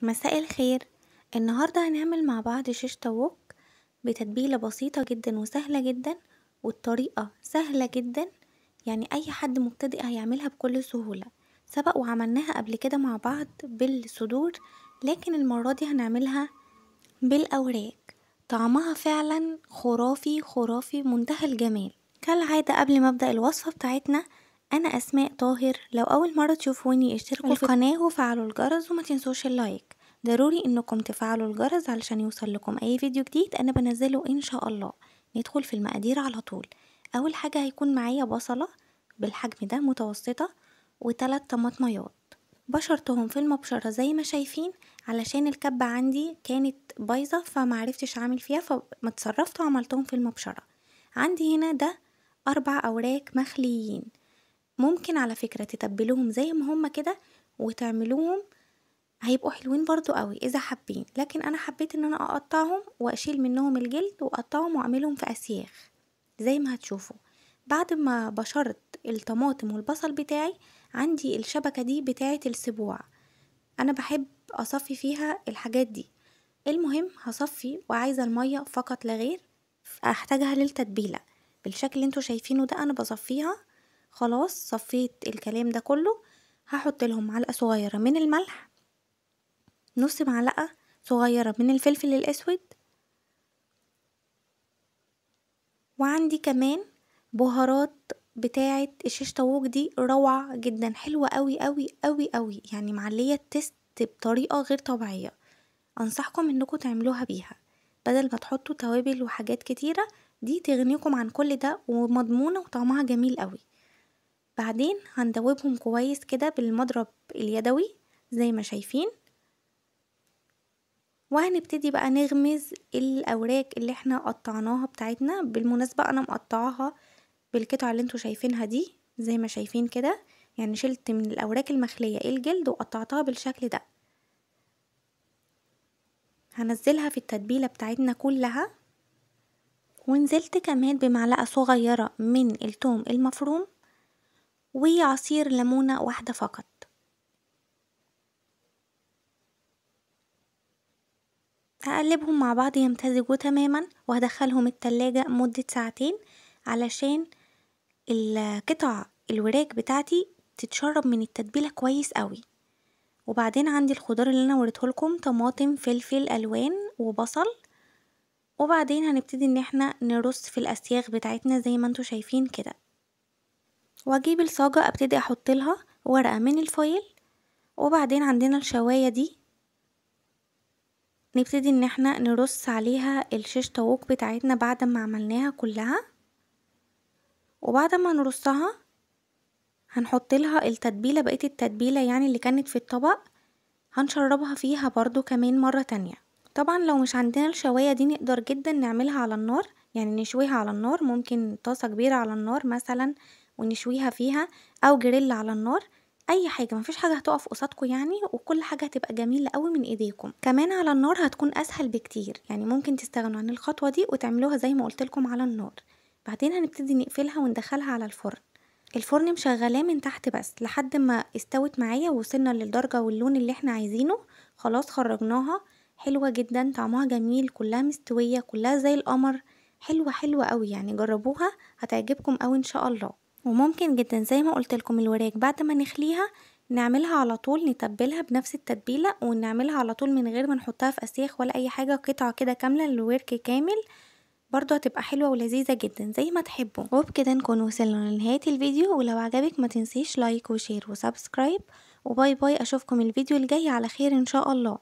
مساء الخير. النهاردة هنعمل مع بعض شيش طاووق بتتبيلة بسيطة جدا وسهلة جدا، والطريقة سهلة جدا، يعني أي حد مبتدئ هيعملها بكل سهولة. سبق وعملناها قبل كده مع بعض بالصدور، لكن المرة دي هنعملها بالأوراق. طعمها فعلا خرافي خرافي، منتهى الجمال. كالعادة قبل ما أبدأ الوصفة بتاعتنا، أنا أسماء طاهر. لو أول مرة تشوفوني اشتركوا في القناة وفعلوا الجرس وما تنسوش اللايك. ضروري انكم تفعلوا الجرس علشان يوصل لكم اي فيديو جديد انا بنزله ان شاء الله. ندخل في المقادير على طول. اول حاجة هيكون معايا بصلة بالحجم ده متوسطة، و3 طماطميات بشرتهم في المبشرة زي ما شايفين، علشان الكبة عندي كانت بايظة فمعرفتش اعمل فيها، فما اتصرفت وعملتهم في المبشرة. عندي هنا ده 4 اوراق مخليين. ممكن على فكرة تتبلوهم زي ما هما كده وتعملوهم، هيبقوا حلوين برضو قوي اذا حابين، لكن انا حبيت ان انا اقطعهم واشيل منهم الجلد واقطعهم واعملهم في اسياخ زي ما هتشوفوا. بعد ما بشرت الطماطم والبصل بتاعي، عندي الشبكة دي بتاعة السبوع، انا بحب اصفي فيها الحاجات دي. المهم هصفي وعايزة المية فقط لا غير، احتاجها للتتبيلة بالشكل اللي انتوا شايفينه ده. انا بصفيها خلاص، صفيت الكلام ده كله. هحط لهم معلقة صغيرة من الملح، نص معلقة صغيرة من الفلفل الأسود، وعندي كمان بهارات بتاعة الشيش طاووق دي روعة جدا، حلوة قوي قوي قوي قوي، يعني معلية التست بطريقة غير طبيعية. أنصحكم انكم تعملوها بيها بدل ما تحطوا توابل وحاجات كتيرة، دي تغنيكم عن كل ده ومضمونة وطعمها جميل قوي. بعدين هندوبهم كويس كده بالمضرب اليدوي زي ما شايفين، وهنبتدي بقى نغمز الاوراق اللي احنا قطعناها بتاعتنا. بالمناسبة انا مقطعاها بالقطعة اللي انتوا شايفينها دي زي ما شايفين كده، يعني شلت من الاوراق المخلية الجلد وقطعتها بالشكل ده. هنزلها في التتبيلة بتاعتنا كلها، ونزلت كمان بمعلقة صغيرة من الثوم المفروم وعصير ليمونة واحدة فقط. هقلبهم مع بعض يمتزجوا تماما، وهدخلهم التلاجة مدة ساعتين علشان القطع الوراك بتاعتي تتشرب من التتبيلة كويس قوي. وبعدين عندي الخضار اللي انا وريته لكم، طماطم فلفل الوان وبصل. وبعدين هنبتدي ان احنا نرص في الاسياخ بتاعتنا زي ما انتوا شايفين كده، واجيب الصاجة ابتدي احط لها ورقة من الفويل. وبعدين عندنا الشواية دي نبتدي ان احنا نرص عليها الشيش طاووق بتاعتنا بعد ما عملناها كلها. وبعد ما نرصها هنحط لها التتبيلة، بقية التتبيلة يعني اللي كانت في الطبق هنشربها فيها برضو كمان مرة تانية. طبعا لو مش عندنا الشواية دي نقدر جدا نعملها على النار، يعني نشويها على النار، ممكن طاسة كبيرة على النار مثلا ونشويها فيها، او جريل على النار. اي حاجة، مفيش حاجة هتقف قصادكم يعني، وكل حاجة هتبقى جميلة قوي من ايديكم. كمان على النار هتكون اسهل بكتير، يعني ممكن تستغنوا عن الخطوة دي وتعملوها زي ما قلت لكم على النار. بعدين هنبتدي نقفلها وندخلها على الفرن. الفرن مشغلاه من تحت بس لحد ما استوت معايا ووصلنا للدرجة واللون اللي احنا عايزينه. خلاص خرجناها، حلوة جدا، طعمها جميل، كلها مستوية، كلها زي القمر، حلوة حلوة قوي، يعني جربوها هتعجبكم قوي ان شاء الله. وممكن جدا زي ما قلت لكم الوراك بعد ما نخليها نعملها على طول، نتبلها بنفس التتبيلة ونعملها على طول من غير ما نحطها في اسياخ ولا اي حاجة، قطعة كده كاملة الورك كامل، برضو هتبقى حلوة ولذيذة جدا زي ما تحبوا. وبكده نكون وصلنا لنهاية الفيديو، ولو عجبك ما تنسيش لايك وشير وسبسكرايب، وباي باي، اشوفكم الفيديو الجاي على خير ان شاء الله.